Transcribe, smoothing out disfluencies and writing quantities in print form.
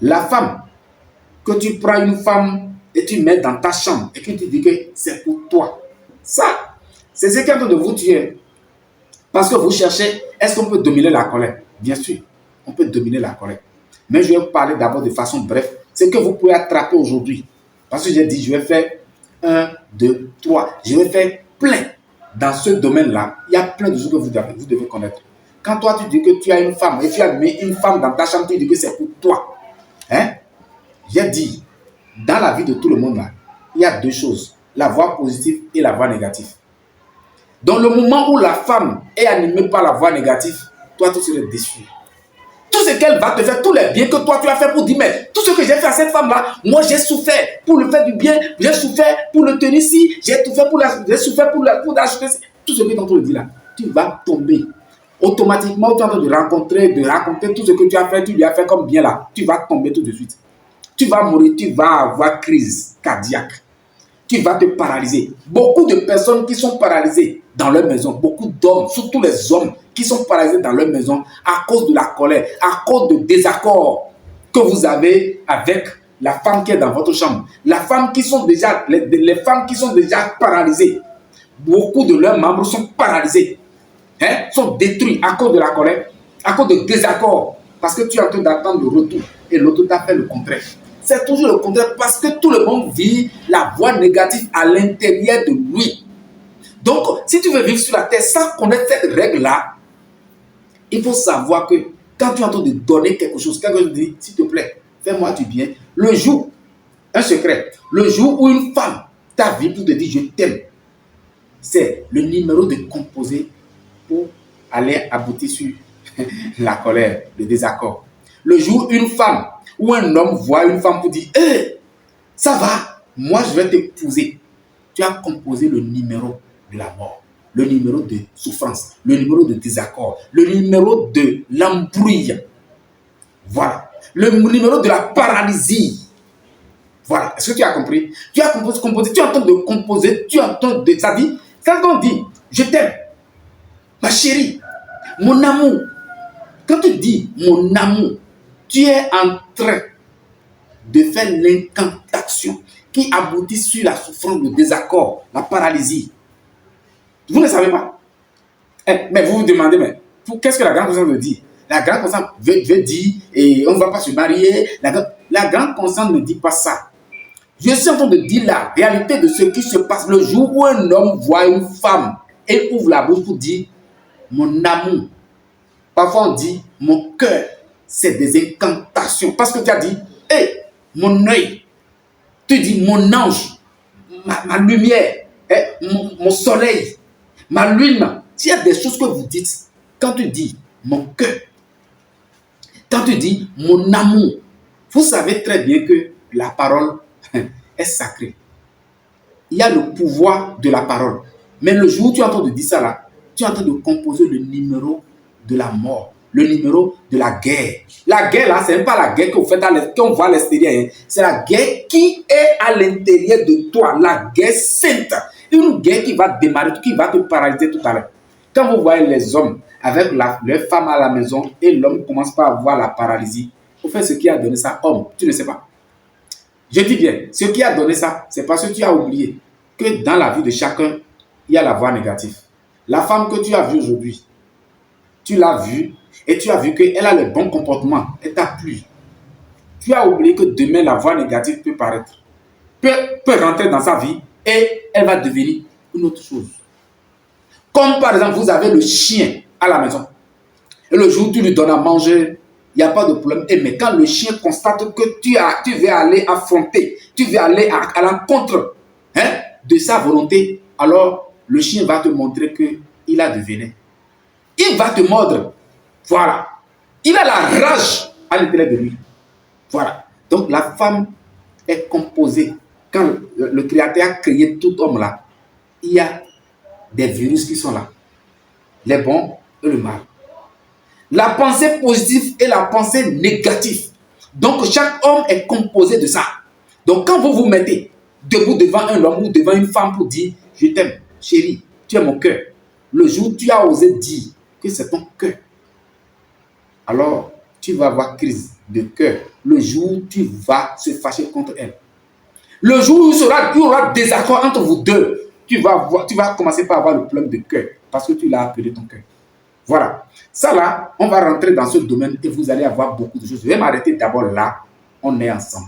La femme, que tu prends une femme et tu mets dans ta chambre et que tu dis que c'est pour toi. Ça, c'est ce qui est en train de vous tuer. Parce que vous cherchez, est-ce qu'on peut dominer la colère? Bien sûr, on peut dominer la colère. Mais je vais vous parler d'abord de façon brève. Ce que vous pouvez attraper aujourd'hui. Parce que j'ai dit, je vais faire 1, 2, 3. Je vais faire plein. Dans ce domaine-là, il y a plein de choses que vous devez connaître. Quand toi, tu dis que tu as une femme et tu as mis une femme dans ta chambre, tu dis que c'est pour toi. Hein? J'ai dit, dans la vie de tout le monde, là, il y a deux choses. La voix positive et la voix négative. Dans le moment où la femme est animée par la voix négative, toi, tu serais déçu. Tout ce qu'elle va te faire, tous les biens que toi, tu as fait pour dire, mais tout ce que j'ai fait à cette femme-là, moi, j'ai souffert pour le faire du bien, j'ai souffert pour le tenir ici, j'ai souffert pour l'acheter. Tout ce que tu es en train de dire là, tu vas tomber. Automatiquement, tu es en train de raconter tout ce que tu as fait, tu lui as fait comme bien là. Tu vas tomber tout de suite. Tu vas mourir, tu vas avoir crise cardiaque. Tu vas te paralyser. Beaucoup de personnes qui sont paralysées dans leur maison, beaucoup d'hommes, surtout les hommes qui sont paralysés dans leur maison à cause de la colère, à cause de désaccords que vous avez avec la femme qui est dans votre chambre. Les femmes qui sont déjà paralysées, beaucoup de leurs membres sont paralysés, sont détruits à cause de la colère, à cause de désaccords, parce que tu es en train d'attendre le retour et l'autre t'a fait le contraire. C'est toujours le contraire parce que tout le monde vit la voix négative à l'intérieur de lui. Donc, si tu veux vivre sur la terre sans connaître cette règle-là, il faut savoir que quand tu es en train de donner quelque chose, quelqu'un te dit, s'il te plaît, fais-moi du bien. Le jour, un secret, le jour où une femme t'a vu pour te dire je t'aime, c'est le numéro de composé pour aller aboutir sur la colère, le désaccord. Le jour où une femme ou un homme voit une femme pour dire hey, ça va, moi je vais t'épouser. Tu as composé le numéro de la mort, le numéro de souffrance, le numéro de désaccord, le numéro de l'embrouille. Voilà. Le numéro de la paralysie. Voilà. Est-ce que tu as compris? Tu as composé, tu es en train de composer, tu es en train de. Ça dit, quand on dit je t'aime, ma chérie, mon amour. Quand tu dis mon amour, tu es en train de faire l'incantation qui aboutit sur la souffrance, le désaccord, la paralysie. Vous ne savez pas. Mais vous vous demandez, mais qu'est-ce que la grande conscience veut dire? La grande conscience veut dire, et on ne va pas se marier. La grande conscience ne dit pas ça. Je suis en train de dire la réalité de ce qui se passe le jour où un homme voit une femme et ouvre la bouche pour dire mon amour. Parfois on dit mon cœur. C'est des incantations. Parce que tu as dit, hé, mon œil. Tu dis mon ange, ma lumière, mon soleil, ma lune. Il y a des choses que vous dites. Quand tu dis mon cœur, quand tu dis mon amour, vous savez très bien que la parole est sacrée. Il y a le pouvoir de la parole. Mais le jour où tu es en train de dire ça là, tu es en train de composer le numéro de la mort. Le numéro de la guerre. La guerre là, c'est même pas la guerre que vous faites qu'on voit à l'extérieur. C'est la guerre qui est à l'intérieur de toi. La guerre sainte. Une guerre qui va démarrer, qui va te paralyser tout à l'heure. Quand vous voyez les hommes avec leur femme à la maison et l'homme commence pas à avoir la paralysie, au fait, ce qui a donné ça, homme, tu ne sais pas. Je dis bien, ce qui a donné ça, c'est parce que tu as oublié que dans la vie de chacun, il y a la voix négative. La femme que tu as vue aujourd'hui, tu l'as vue et tu as vu qu'elle a le bon comportement, elle t'a plu. Tu as oublié que demain, la voix négative peut paraître, peut rentrer dans sa vie et elle va devenir une autre chose. Comme par exemple, vous avez le chien à la maison. Et le jour où tu lui donnes à manger, il n'y a pas de problème. Mais quand le chien constate que tu veux aller affronter, tu veux aller à l'encontre de sa volonté, alors le chien va te montrer qu'il a du venin. Il va te mordre. Voilà. Il a la rage à l'intérieur de lui. Voilà. Donc la femme est composée. Quand le Créateur a créé tout homme là, il y a des virus qui sont là. Les bons et le mal. La pensée positive et la pensée négative. Donc chaque homme est composé de ça. Donc quand vous vous mettez debout devant un homme ou devant une femme pour dire je t'aime, chérie, tu es mon cœur. Le jour où tu as osé dire que c'est ton cœur, alors tu vas avoir crise de cœur, le jour où tu vas se fâcher contre elle. Le jour où il y aura désaccord entre vous deux, tu vas commencer par avoir le problème de cœur parce que tu l'as appelé ton cœur. Voilà. Ça là, on va rentrer dans ce domaine et vous allez avoir beaucoup de choses. Je vais m'arrêter d'abord là. On est ensemble.